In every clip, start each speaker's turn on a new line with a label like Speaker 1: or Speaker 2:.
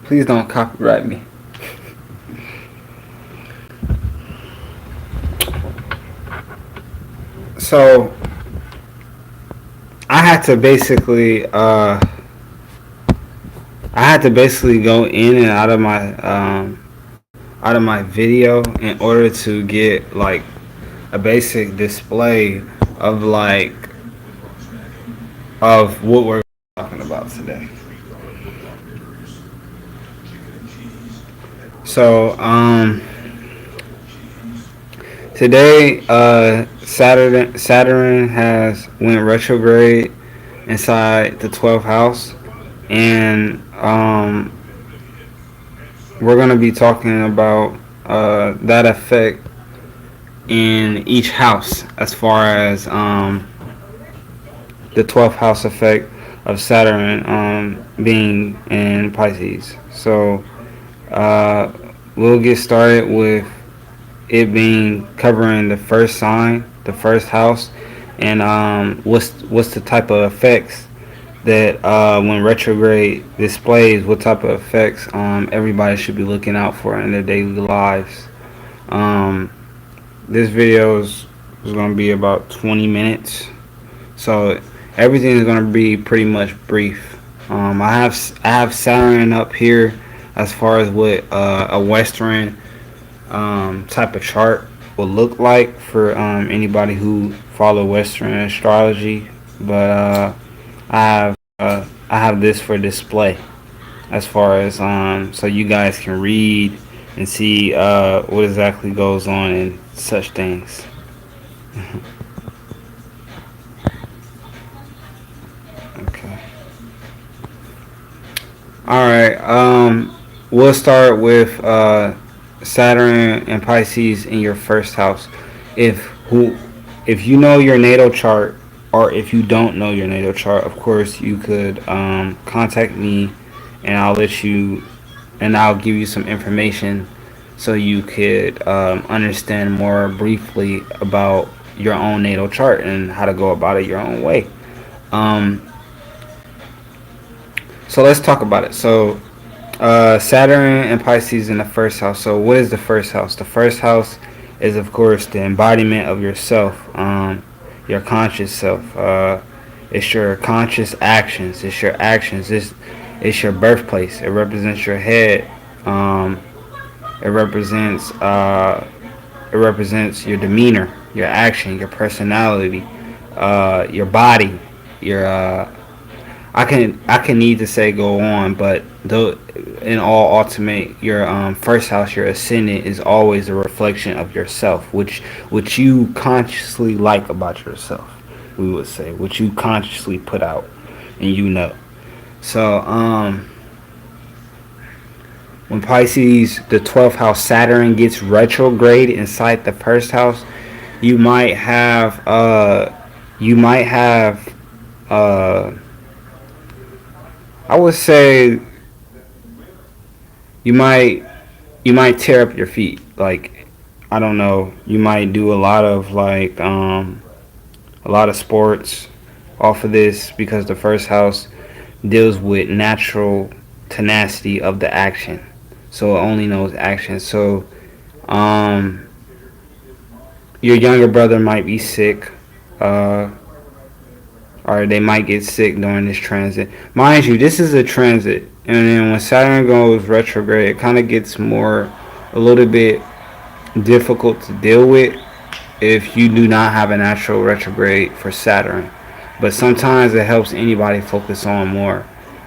Speaker 1: Please don't copyright me. So I had to basically go in and out of my video in order to get like a basic display of like of what we're talking about today. So today Saturn has went retrograde inside the 12th house, and we're gonna be talking about that effect in each house as far as the 12th house effect of Saturn being in Pisces. So uh, we'll get started with it being covering the first sign, the first house, and what's the type of effects that when retrograde displays, what type of effects everybody should be looking out for in their daily lives. Um, this video is going to be about 20 minutes, so everything is going to be pretty much brief. I have Saturn up here as far as what a Western type of chart will look like for anybody who follow Western astrology. But I have this for display as far as so you guys can read and see what exactly goes on in such things. Okay. All right. We'll start with Saturn and Pisces in your first house. If who, if you know your natal chart, or if you don't know your natal chart, of course you could contact me, and I'll give you some information so you could understand more briefly about your own natal chart and how to go about it your own way. Um, so let's talk about it. So Saturn and Pisces in the first house. So what is the first house? The first house is, of course, the embodiment of yourself, your conscious self. It's your conscious actions. It's your actions. It's your birthplace. It represents your head. It represents it represents your demeanor, your action, your personality, your body, your I can need to say go on, but though in all ultimate, your first house, your ascendant, is always a reflection of yourself, which you consciously like about yourself. We would say, which you consciously put out, and you know. So when Pisces, the 12th house Saturn gets retrograde inside the first house, you might have you might have uh I would say you might you might tear up your feet. Like, I don't know, you might do a lot of sports off of this, because the first house deals with natural tenacity of the action. So it only knows action. So um your younger brother might be sick, uh or they might get sick during this transit. Mind you, this is a transit, and then when Saturn goes retrograde, it kind of gets a little bit difficult to deal with if you do not have a natural retrograde for Saturn. But sometimes it helps anybody focus on more.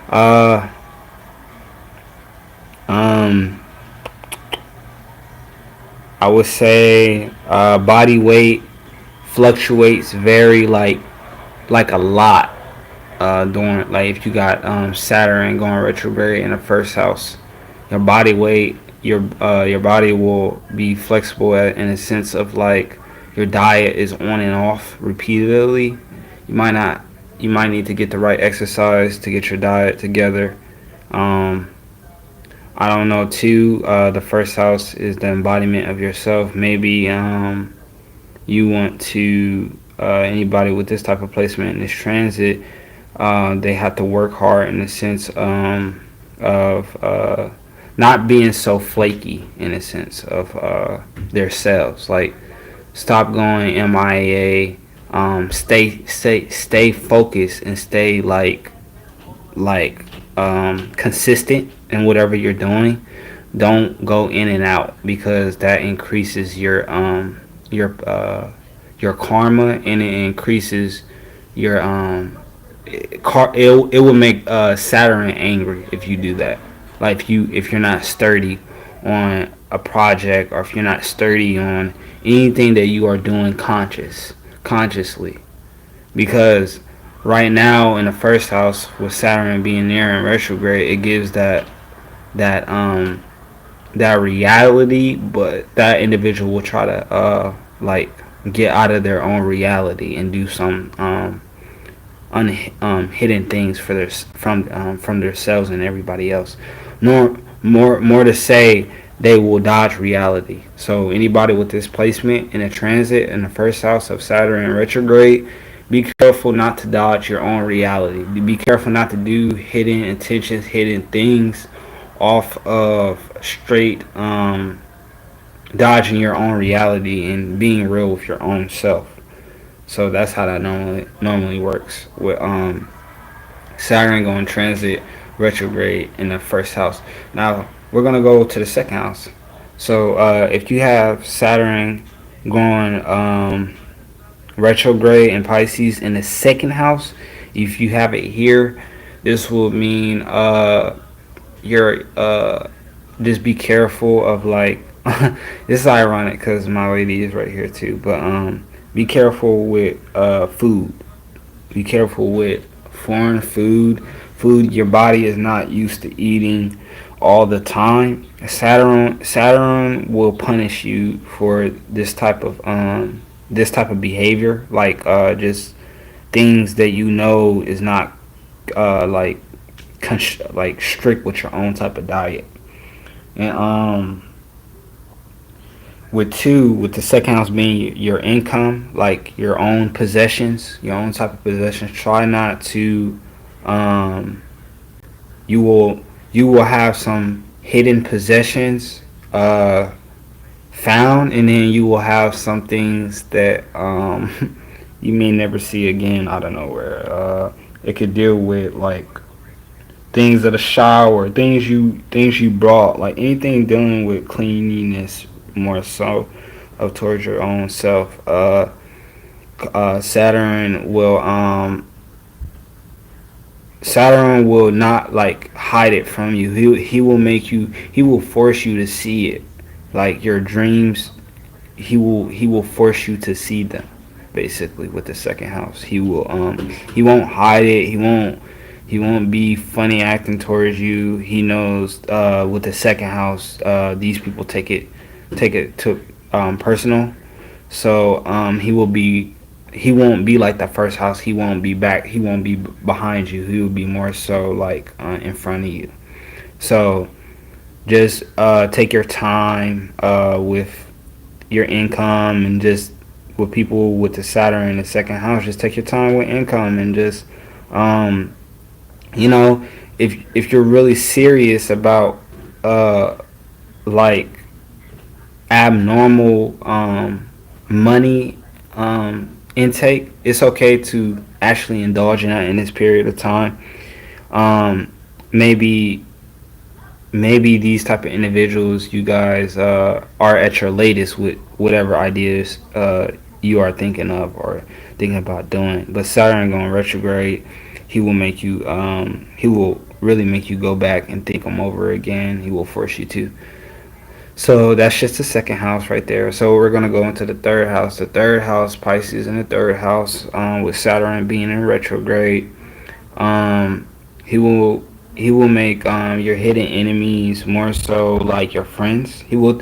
Speaker 1: Uh, um, I would say body weight fluctuates very like a lot during, like, if you got Saturn going retrograde in the first house, your body weight, your body will be flexible in a sense of like your diet is on and off repeatedly. You might not you might need to get the right exercise to get your diet together. Um, I don't know too. The first house is the embodiment of yourself. Maybe you want to anybody with this type of placement in this transit, they have to work hard in the sense of not being so flaky in a sense of their selves. Like, stop going MIA. Stay focused and stay like consistent in whatever you're doing. Don't go in and out, because that increases your your karma, and it increases your it will make Saturn angry if you do that. Like, if you're not sturdy on a project, or if you're not sturdy on anything that you are doing consciously, because right now in the first house with Saturn being there in retrograde, it gives that that reality, but that individual will try to like get out of their own reality and do some hidden things for their from themselves and everybody else. More to say, they will dodge reality. So anybody with this placement in a transit in the first house of Saturn in retrograde, be careful not to dodge your own reality. Be careful not to do hidden intentions, hidden things off of straight dodging your own reality and being real with your own self. So that's how that normally works with Saturn going transit retrograde in the first house. Now we're gonna go to the second house. So if you have Saturn going retrograde in Pisces in the second house, if you have it here, this will mean you're just be careful of like this is ironic because my lady is right here too, but be careful with food. Be careful with foreign food your body is not used to eating all the time. Saturn will punish you for this type of behavior, like just things that you know is not like like strict with your own type of diet. And with the second house being your income, like your own possessions, your own type of possessions, try not to you will have some hidden possessions found, and then you will have some things that you may never see again out of nowhere. It could deal with like things of the shower, things you brought, like anything dealing with cleanliness, more so of towards your own self. Saturn will Saturn will not like hide it from you. He will make you. He will force you to see it, like your dreams. He will force you to see them. Basically, with the second house, he won't hide it. He won't be funny acting towards you. He knows with the second house, these people take it to personal. So he won't be like that first house. He won't be back. He won't be behind you. He will be more so like in front of you. So just take your time with your income, and just with people with the Saturn in the second house. Just take your time with income, and just you know, if you're really serious about like abnormal money intake, it's okay to actually indulge in that in this period of time. Maybe these type of individuals, you guys are at your latest with whatever ideas you are thinking of or thinking about doing. But Saturn going retrograde, he will make you he will really make you go back and think them over again. He will force you to. So that's just the second house right there. So we're gonna go into the third house. The third house, Pisces in the third house, with Saturn being in retrograde. Um, he will make your hidden enemies more so like your friends. He will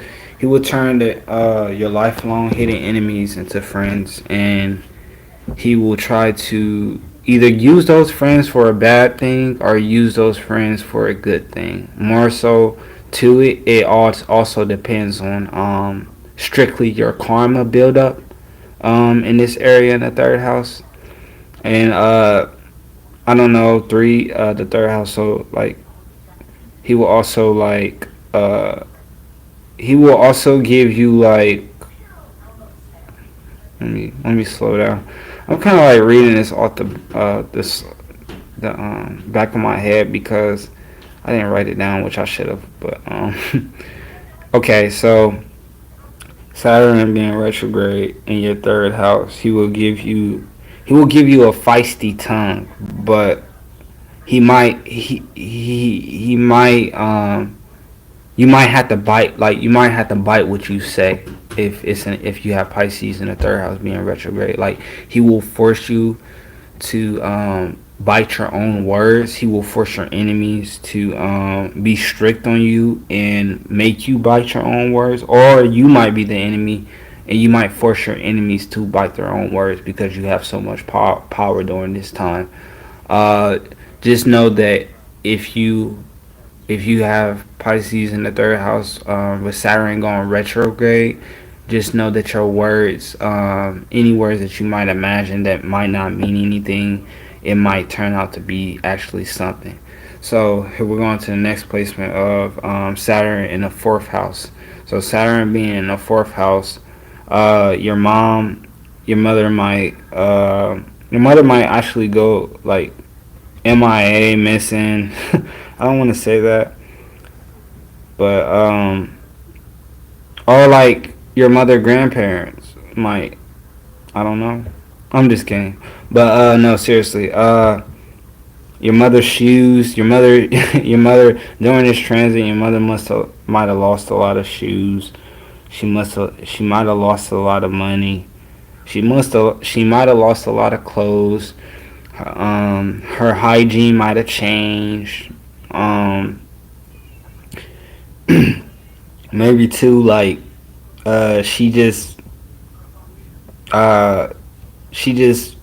Speaker 1: turn your lifelong hidden enemies into friends, and he will try to either use those friends for a bad thing or use those friends for a good thing. More so to it also depends on strictly your karma buildup in this area in the third house. And I don't know, the third house, so like he will also like he will also give you like, let me slow down. I'm kind of like reading this off the back of my head because I didn't write it down, which I should have. But okay, so Saturn being retrograde in your third house, he will give you a feisty tongue, but he might you might have to bite, like you might have to bite what you say if you have Pisces in the third house being retrograde. Like he will force you to bite your own words. He will force your enemies to be strict on you and make you bite your own words, or you might be the enemy and you might force your enemies to bite their own words because you have so much power during this time. Uh, just know that if you if you have Pisces in the third house with Saturn going retrograde, just know that your words, any words that you might imagine that might not mean anything, it might turn out to be actually something. So here we're going to the next placement of Saturn in the fourth house. So Saturn being in the fourth house, your mom, your mother might, your mother might actually go like MIA, missing. I don't want to say that, but or like your mother grandparents might. I don't know. I'm just kidding. But no, seriously. Your mother's shoes. Your mother. Your mother during this transit. Your mother might have lost a lot of shoes. She might have lost a lot of money. She might have lost a lot of clothes. Her hygiene might have changed. Um, maybe too like she just uh she just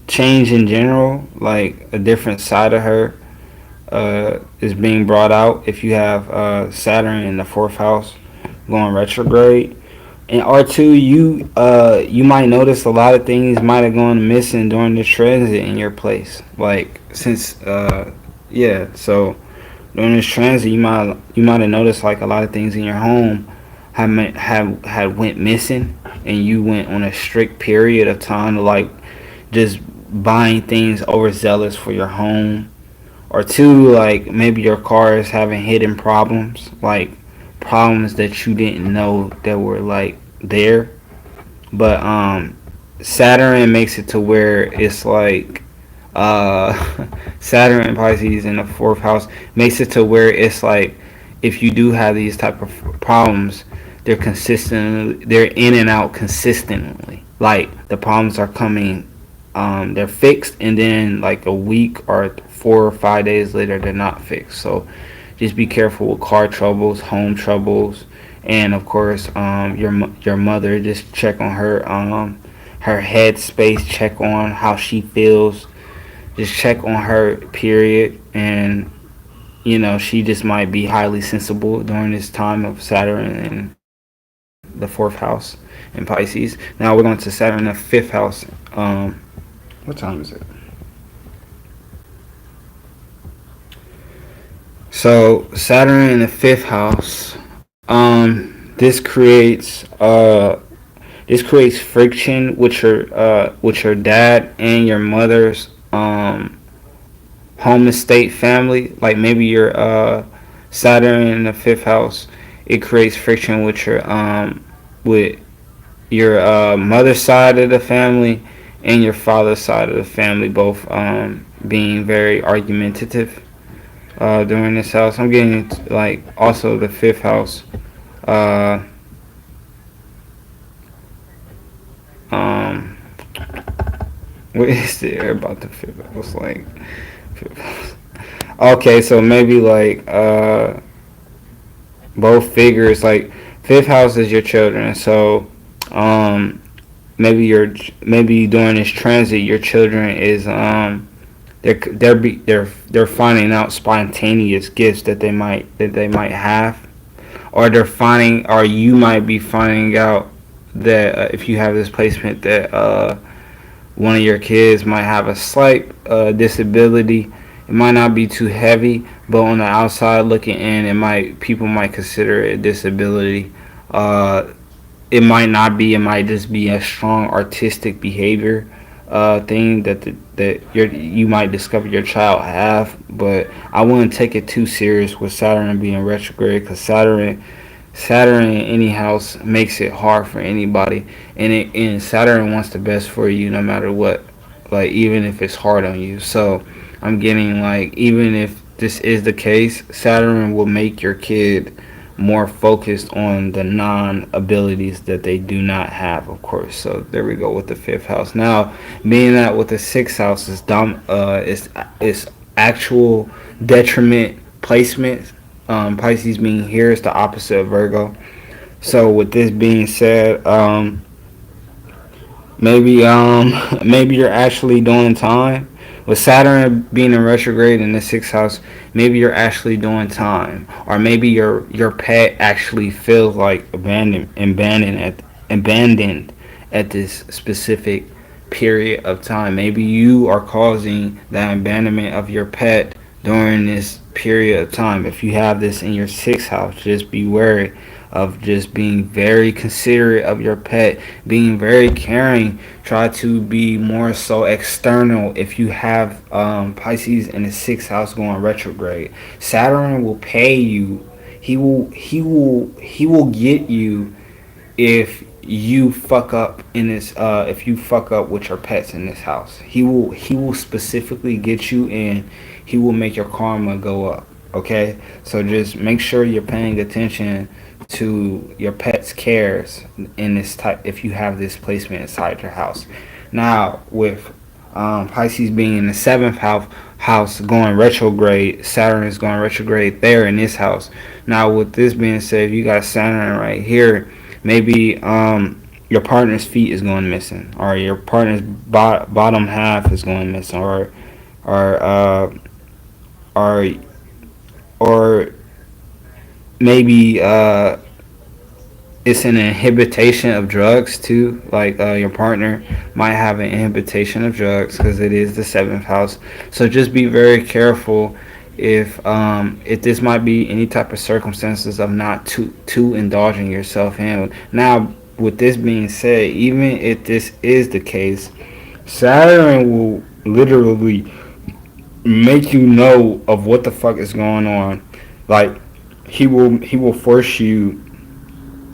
Speaker 1: changed in general, like a different side of her is being brought out if you have Saturn in the fourth house going retrograde. And R2, you might notice a lot of things might have gone missing during the transit in your place. Like since yeah, so during this transit you might have noticed like a lot of things in your home had went missing, and you went on a strict period of time to like just buying things overzealous for your home. Or two, like maybe your car is having hidden problems, like problems that you didn't know that were like there. But Saturn makes it to where it's like Saturn and Pisces in the fourth house makes it to where it's like if you do have these type of problems, they're consistent. They're in and out consistently. Like the problems are coming, they're fixed, and then like a week or 4 or 5 days later, they're not fixed. So just be careful with car troubles, home troubles, and of course, your mother. Just check on her head space. Check on how she feels. Just check on her period, and she just might be highly sensible during this time of Saturn in the fourth house in Pisces. Now we're going to Saturn in the fifth house. What time is it? So Saturn in the fifth house. This creates friction with your dad and your mother's home estate family. Like maybe your Saturn in the fifth house, it creates friction with your mother's side of the family and your father's side of the family, both being very argumentative during this house. I'm getting into, like also the fifth house. Uh, um, what is there about the fifth house? Like, fifth house. Okay, so maybe like both figures. Like fifth house is your children, so um, maybe during this transit, your children is they're finding out spontaneous gifts that they might have, or you might be finding out that if you have this placement that one of your kids might have a slight disability, It might not be too heavy, but on the outside looking in, it might people might consider it a disability. Uh, it might not be. It might just be a strong artistic behavior thing that you might discover your child have. But I wouldn't take it too serious with Saturn being retrograde, because Saturn in any house makes it hard for anybody, and Saturn wants the best for you no matter what, like even if it's hard on you. So I'm getting like, even if this is the case, Saturn will make your kid more focused on the non abilities that they do not have, of course. So there we go with the fifth house. Now, being that with the sixth house is actual detriment placement. Pisces being here is the opposite of Virgo. So with this being said, maybe maybe you're actually doing time. With Saturn being in retrograde in the sixth house, maybe you're actually doing time, or maybe your pet actually feels like abandoned at this specific period of time. Maybe you are causing the abandonment of your pet during this period of time. If you have this in your sixth house, just be wary of just being very considerate of your pet, being very caring. Try to be more so external. If you have Pisces in the sixth house going retrograde, Saturn will pay you. He will get you if you fuck up in this if you fuck up with your pets in this house. He will specifically get you, and he will make your karma go up. Okay, so just make sure you're paying attention to your pet's cares in this type, if you have this placement inside your house. Now with Pisces being in the house going retrograde, Saturn is going retrograde there in this house. Now with this being said, if you got Saturn right here, maybe your partner's feet is going missing, or your partner's bottom half is going missing, or or or maybe it's an inhibition of drugs too. Like your partner might have an inhibition of drugs because it is the seventh house. So just be very careful if this might be any type of circumstances of not too indulging yourself in. Now, with this being said, even if this is the case, Saturn will literally make you know of what the fuck is going on. Like he will force you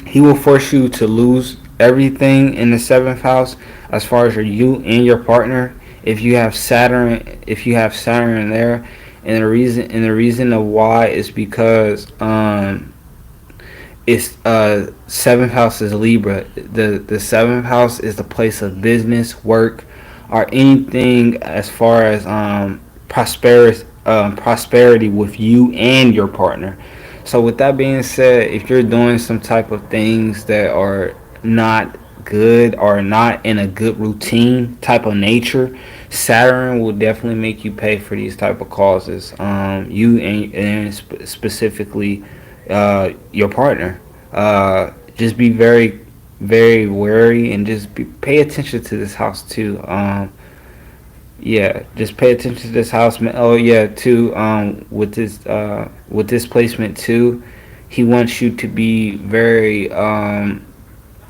Speaker 1: to lose everything in the seventh house as far as you and your partner. If you have Saturn there, and the reason of why is because it's seventh house is Libra. The seventh house is the place of business, work, or anything as far as prosperity with you and your partner. So with that being said, if you're doing some type of things that are not good or not in a good routine type of nature, Saturn will definitely make you pay for these type of causes. You and specifically your partner. Just be very, very wary, and just pay attention to this house too. Yeah, just pay attention to this house. Oh yeah, too. With this placement too, he wants you to be very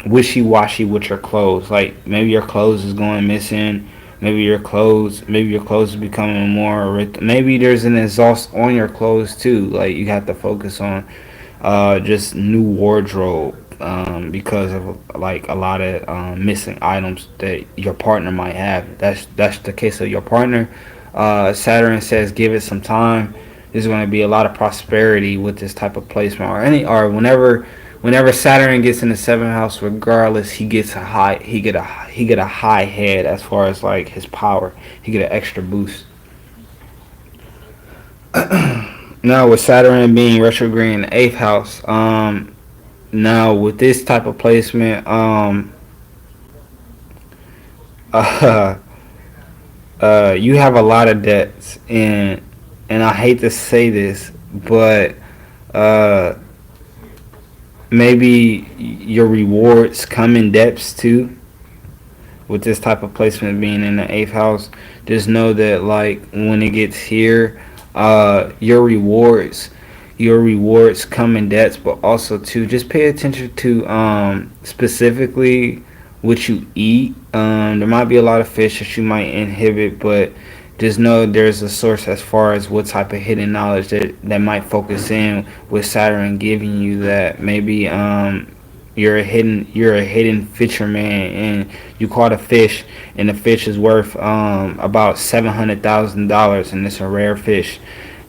Speaker 1: wishy-washy with your clothes. Like maybe your clothes is going missing. Maybe your clothes is becoming more. Maybe there's an exhaust on your clothes too. Like you have to focus on just new wardrobe, because of like a lot of missing items that your partner might have. That's the case of your partner. Saturn says give it some time. There's going to be a lot of prosperity with this type of placement, or whenever Saturn gets in the seventh house, regardless, he get a high head as far as like his power. He get an extra boost. Now with Saturn being retrograde in the eighth house, now with this type of placement, uh, you have a lot of debts, and I hate to say this, but uh, maybe your rewards come in debts too. With this type of placement being in the eighth house, just know that like when it gets here, your rewards come in debts, but also too just pay attention to specifically what you eat. There might be a lot of fish that you might inhibit, but just know there's a source as far as what type of hidden knowledge that might focus in with Saturn giving you that. Maybe you're a hidden fisherman and you caught a fish and the fish is worth about $700,000 and it's a rare fish.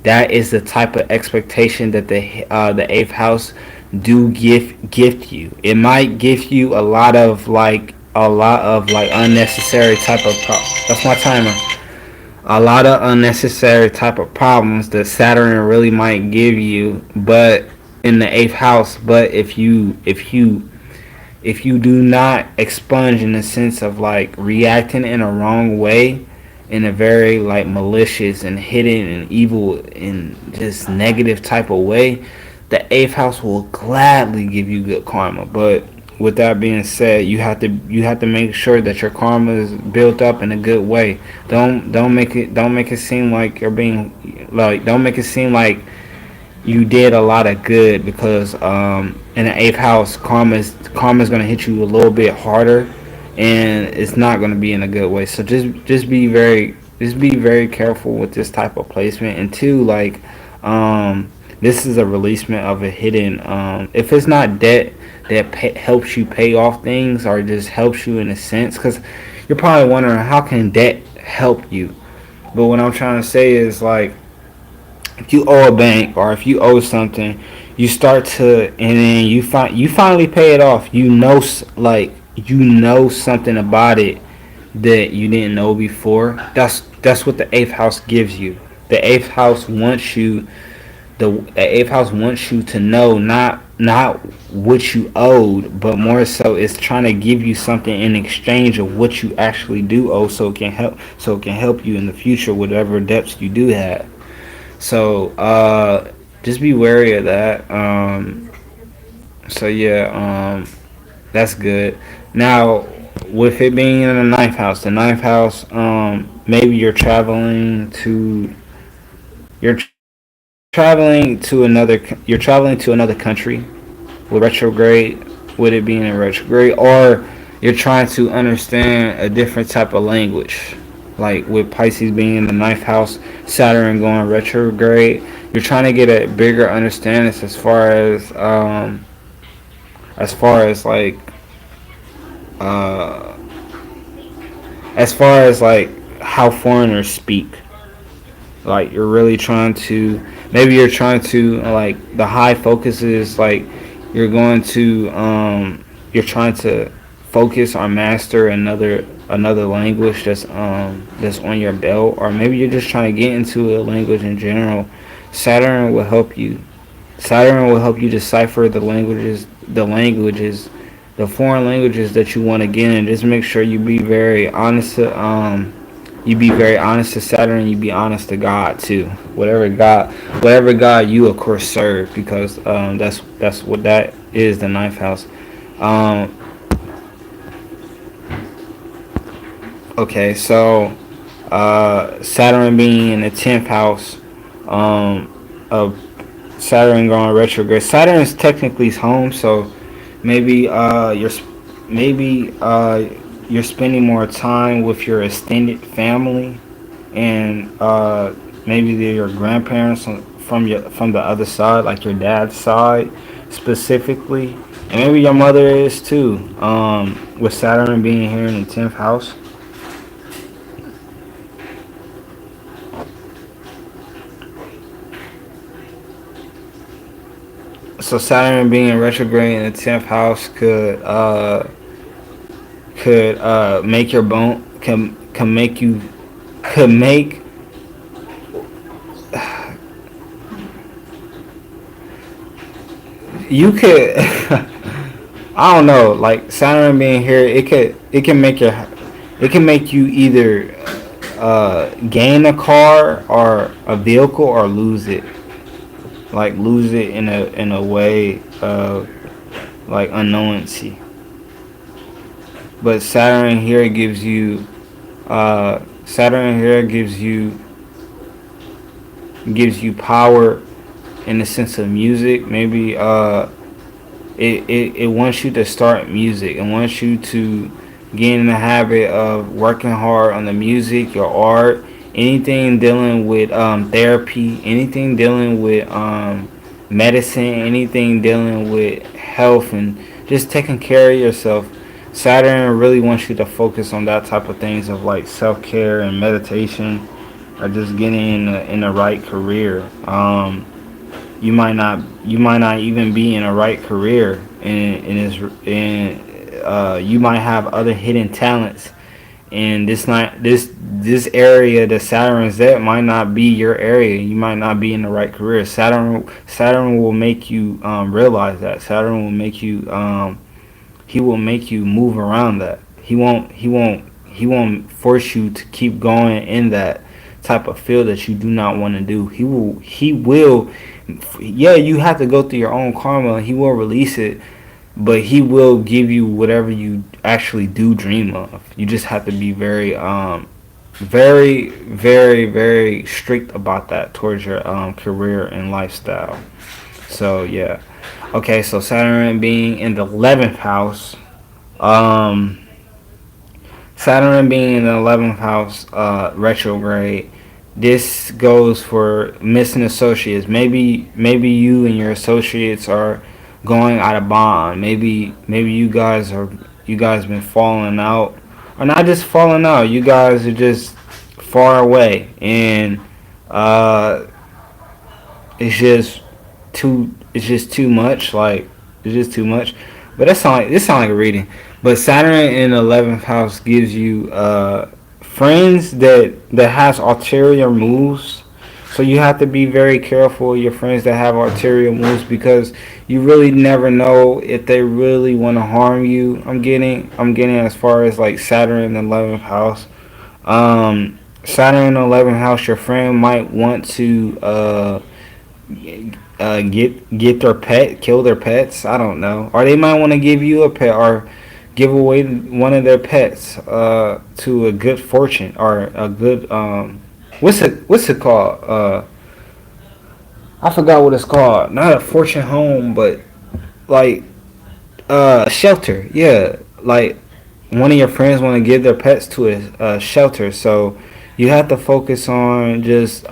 Speaker 1: That is the type of expectation that the eighth house do gift you. It might give you a lot of like unnecessary type of that's my timer. A lot of unnecessary type of problems that Saturn really might give you, but in the eighth house. But if you do not expunge in the sense of like reacting in a wrong way, in a very like malicious and hidden and evil and just negative type of way, the eighth house will gladly give you good karma. But with that being said, you have to make sure that your karma is built up in a good way. Don't make it seem like you're being like don't make it seem like you did a lot of good, because in the eighth house, karma is gonna hit you a little bit harder, and it's not gonna be in a good way. So just be very careful with this type of placement. And two, like this is a releasement of a hidden. If it's not debt that helps you pay off things, or just helps you in a sense, because you're probably wondering how can debt help you. But what I'm trying to say is like if you owe a bank or if you owe something, you start to, and then you finally pay it off. You know something about it that you didn't know before. That's what the eighth house gives you. The eighth house wants you the eighth house wants you to know not what you owed, but more so it's trying to give you something in exchange of what you actually do owe, so it can help you in the future, whatever debts you do have. So just be wary of that. So yeah, that's good. Now, with it being in the ninth house, maybe you're you're traveling to another country with retrograde, with it being in retrograde, or you're trying to understand a different type of language. Like with Pisces being in the ninth house, Saturn going retrograde, you're trying to get a bigger understanding as far as like uh, as far as like how foreigners speak. Like you're really trying to, maybe you're trying to like the high focus is like you're going to you're trying to focus or master another language that's on your belt, or maybe you're just trying to get into a language in general. Saturn will help you. Saturn will help you decipher the foreign languages that you want to get in. Just make sure you be very honest to Saturn. You be honest to God too. Whatever God you of course serve, because that's what that is, the ninth house. Um, okay, so Saturn being in the 10th house of Saturn going retrograde. Saturn is technically home, so maybe you're spending more time with your extended family, and maybe they're your grandparents from the other side, like your dad's side specifically, and maybe your mother is too. With Saturn being here in the 10th house. So Saturn being retrograde in the 10th house could make your bone can make you could make you could I don't know, like Saturn being here, it can make you either gain a car or a vehicle, or lose it in a way of like unknowingly. But Saturn here gives you Saturn here gives you power in the sense of music. Maybe it wants you to start music. It wants you to get in the habit of working hard on the music, your art, anything dealing with therapy, anything dealing with medicine, anything dealing with health, and just taking care of yourself. Saturn really wants you to focus on that type of things of like self care and meditation, or just getting in the right career. You might not even be in a right career, and you might have other hidden talents, and this area that Saturn's at might not be your area. You might not be in the right career. Saturn will make you realize that. Saturn will make you he will make you move around that. He won't force you to keep going in that type of field that you do not want to do. He will yeah, you have to go through your own karma. He will release it, but he will give you whatever you actually do dream of. You just have to be very strict about that towards your career and lifestyle. So yeah. Okay, so Saturn being in the 11th house, um Saturn being in the 11th house, retrograde. This goes for missing associates. Maybe you and your associates are going out of bond. Maybe you guys been falling out, or not just falling out. You guys are just far away, and uh, it's just too much. Like it's just too much. But this sound like a reading. But Saturn in the 11th house gives you friends that has ulterior moves. So you have to be very careful of your friends that have ulterior moves, because you really never know if they really want to harm you. I'm getting as far as like Saturn in the 11th house. Saturn in the 11th house, your friend might want to get their pet, kill their pets. I don't know, or they might want to give you a pet, or give away one of their pets to a good fortune, or a good what's it called? I forgot what it's called. Not a fortune home, but like shelter. Yeah, like one of your friends want to give their pets to a shelter. So you have to focus on just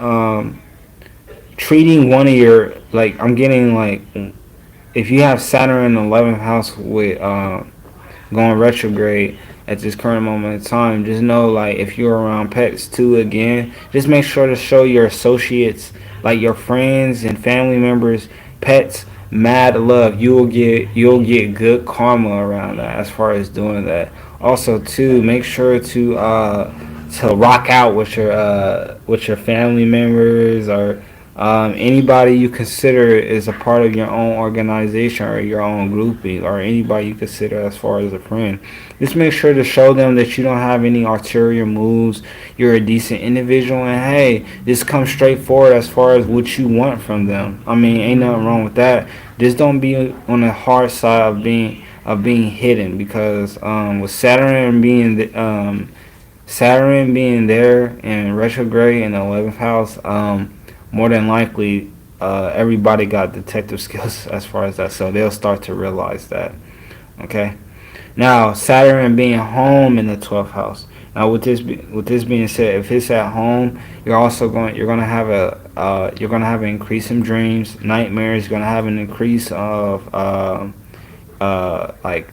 Speaker 1: treating one of your, like, I'm getting like, if you have Saturn in the 11th house with going retrograde at this current moment in time, just know, like, if you're around pets too, again, just make sure to show your associates, like your friends and family members, pets, mad love. You'll get good karma around that as far as doing that. Also too, make sure to rock out with your family members, or anybody you consider is a part of your own organization or your own groupie, or anybody you consider as far as a friend. Just make sure to show them that you don't have any ulterior moves. You're a decent individual, and hey, just come straight forward as far as what you want from them. I mean, ain't nothing wrong with that. Just don't be on the hard side of being hidden, because with Saturn being there in retrograde in the 11th house, more than likely, everybody got detective skills as far as that, so they'll start to realize that. Okay. Now, Saturn being home in the 12th house. Now, with this being said, if it's at home, you're gonna have an increase in dreams, nightmares. You're gonna have an increase of like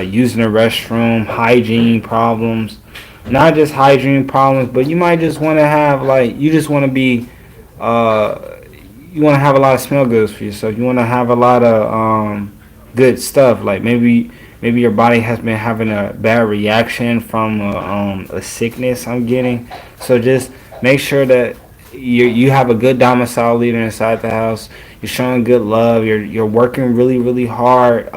Speaker 1: using the restroom, hygiene problems. Not just hygiene problems, but you might just want to have, like, you just want to be you want to have a lot of smell goods for yourself. You want to have a lot of good stuff. Like maybe your body has been having a bad reaction from a sickness. I'm getting. So just make sure that you have a good domicile leader inside the house. You're showing good love. You're working really hard.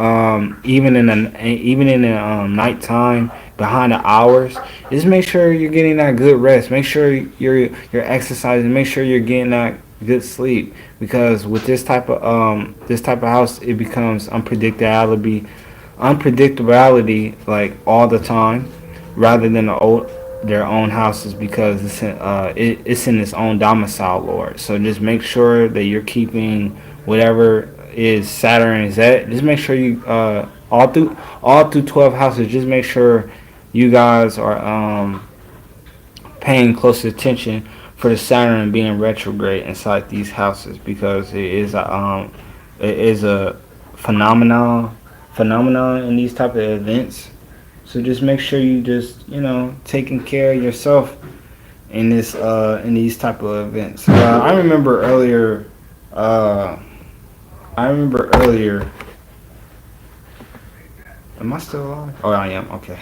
Speaker 1: Even in the nighttime, behind the hours. Just make sure you're getting that good rest. Make sure you're exercising. Make sure you're getting that good sleep, because with this type of house, it becomes unpredictability like all the time. rather than their own houses, because it's in its own domicile, Lord. So just make sure that you're keeping whatever is Saturn is at. Just make sure you all through 12 houses. Just make sure you guys are paying close attention for the Saturn being retrograde inside these houses, because it is a phenomenon in these type of events. So just make sure you just taking care of yourself in these type of events. I remember earlier. Uh, I remember earlier. Am I still alive? Oh, I am. Okay.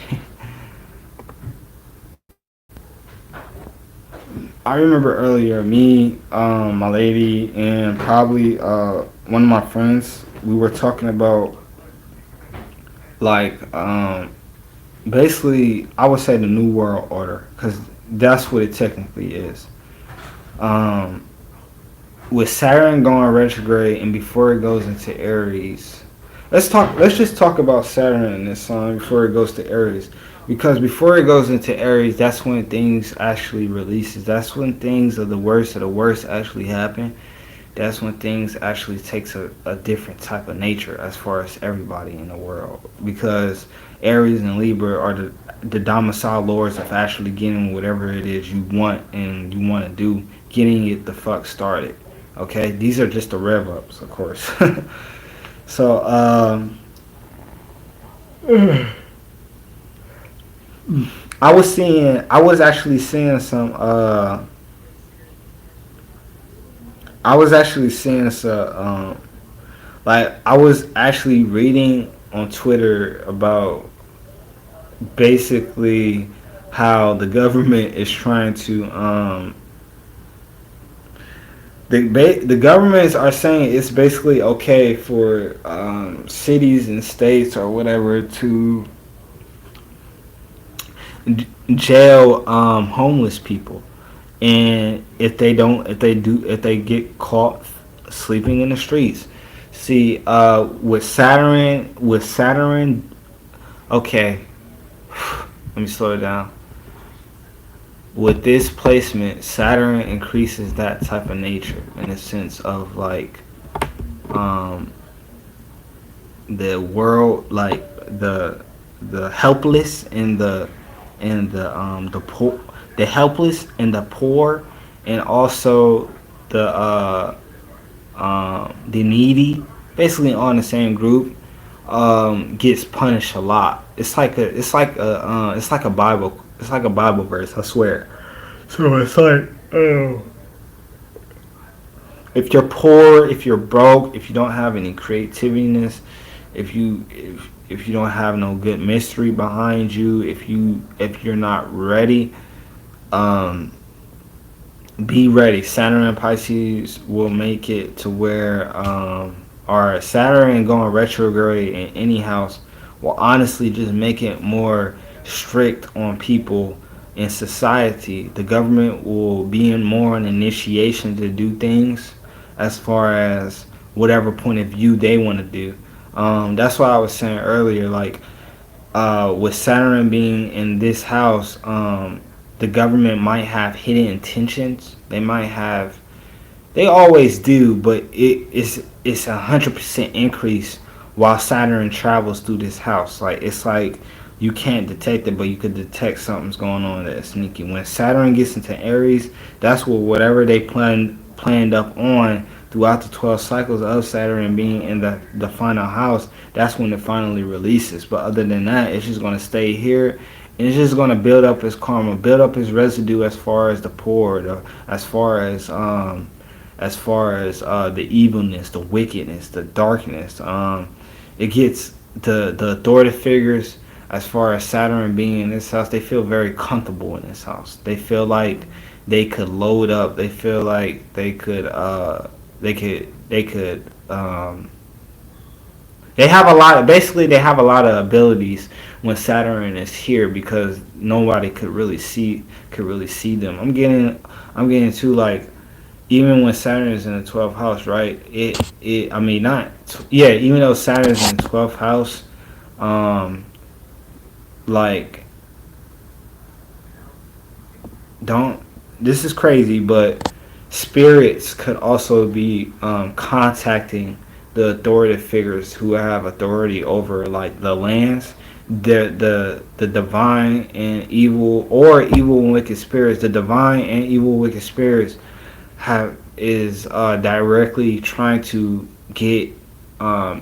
Speaker 1: I remember earlier me, my lady, and probably one of my friends. We were talking about like basically, I would say the New World Order, because that's what it technically is. Um, with Saturn going retrograde and before it goes into Aries. Let's just talk about Saturn in this sign before it goes to Aries. Because before it goes into Aries, that's when things actually releases. That's when things of the worst actually happen. That's when things actually takes a different type of nature as far as everybody in the world. Because Aries and Libra are the domicile lords of actually getting whatever it is you want and you want to do, getting it the fuck started. Okay, these are just the rev ups, of course. So, I was actually seeing some, I was actually seeing some, like, I was actually reading on Twitter about basically how the government is trying to, the governments are saying it's basically okay for cities and states or whatever to jail homeless people, and if they get caught sleeping in the streets. See, with Saturn, okay, let me slow it down. With this placement, Saturn increases that type of nature in the sense of like um, the world, like the helpless and the poor, the helpless and the poor, and also the needy, basically on the same group, gets punished a lot. It's like a Bible. It's like a Bible verse. I swear. So it's like, if you're poor, if you're broke, if you don't have any creativeness, if you don't have no good mystery behind you, if you're not ready, um, be ready. Saturn and Pisces will make it to where, or Saturn going retrograde in any house will honestly just make it more strict on people in society. The government will be in more an initiation to do things as far as whatever point of view they want to do. That's why I was saying earlier, like with Saturn being in this house, the government might have hidden intentions. They always do, but it's 100% increase while Saturn travels through this house. Like it's like you can't detect it, but you could detect something's going on that's sneaky. When Saturn gets into Aries, that's what whatever they planned up on throughout the 12 cycles of Saturn being in the final house, that's when it finally releases. But other than that, it's just going to stay here, and it's just going to build up its karma, build up its residue as far as the poor, as far as the evilness, the wickedness, the darkness. It gets the authority figures. As far as Saturn being in this house, they feel very comfortable in this house. They feel like they could load up. They feel like they have a lot of, basically they have a lot of abilities when Saturn is here, because nobody could really see them. I'm getting to like, even when Saturn is in the 12th house, right? I mean, not yeah, even though Saturn is in the 12th house, like don't. This is crazy, but spirits could also be contacting the authoritative figures who have authority over like the lands, the divine and evil, or evil and wicked spirits. The divine and evil wicked spirits have is directly trying to get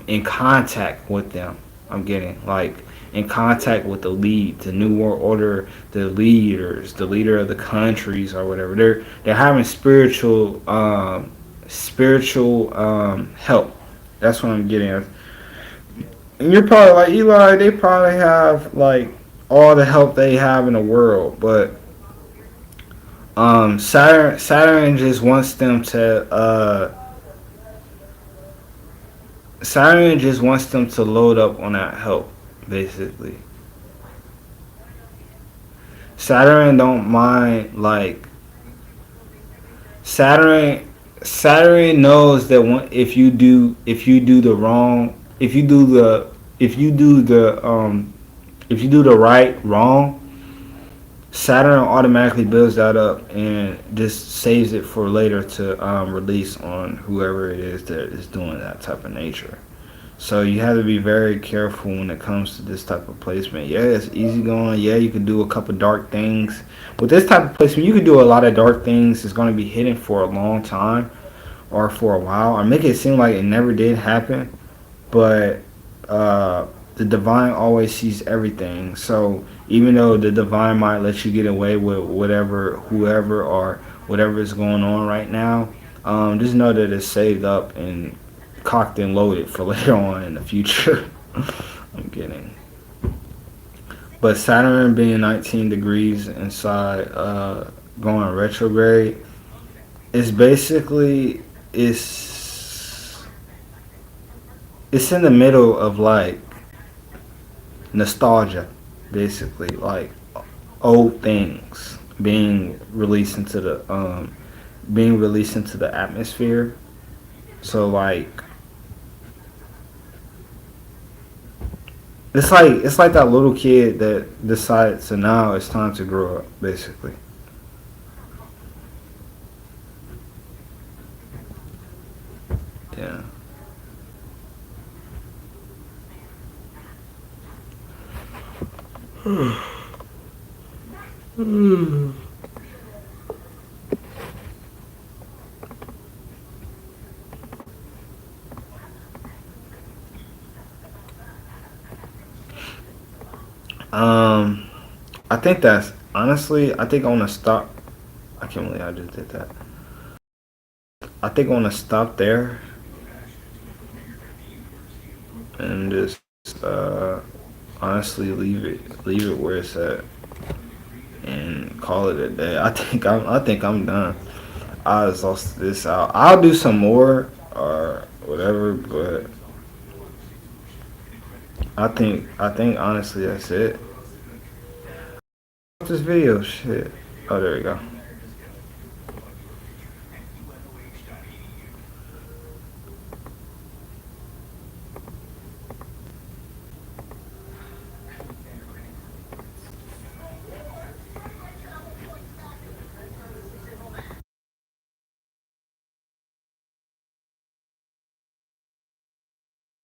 Speaker 1: in contact with them. I'm getting like in contact with the new world order, the leaders, the leader of the countries or whatever. They're having spiritual help. That's what I'm getting at. And you're probably like Eli. They probably have like all the help they have in the world, but Saturn just wants them to Saturn just wants them to load up on that help, basically. Saturn don't mind like Saturn knows that if you do the wrong if you do the right wrong, Saturn automatically builds that up and just saves it for later to release on whoever it is that is doing that type of nature. So you have to be very careful when it comes to this type of placement. Yeah, it's easy going. Yeah, you can do a couple dark things. With this type of placement, you can do a lot of dark things. It's going to be hidden for a long time or for a while. Or make it seem like it never did happen. But the divine always sees everything. So even though the divine might let you get away with whoever, or whatever is going on right now, just know that it's saved up and cocked and loaded for later on in the future. I'm kidding. But Saturn being 19 degrees inside, going retrograde, is basically it's in the middle of like nostalgia, basically like old things being released into the atmosphere. So like it's like that little kid that decides so now it's time to grow up, basically. Yeah. Um, I think that's honestly. I think I want to stop. I can't believe I just did that. I think I want to stop there and just honestly leave it where it's at and call it a day. I think I'm done. I just lost this out. I'll do some more or whatever, but I think honestly that's it. This video shit. Oh, there we go.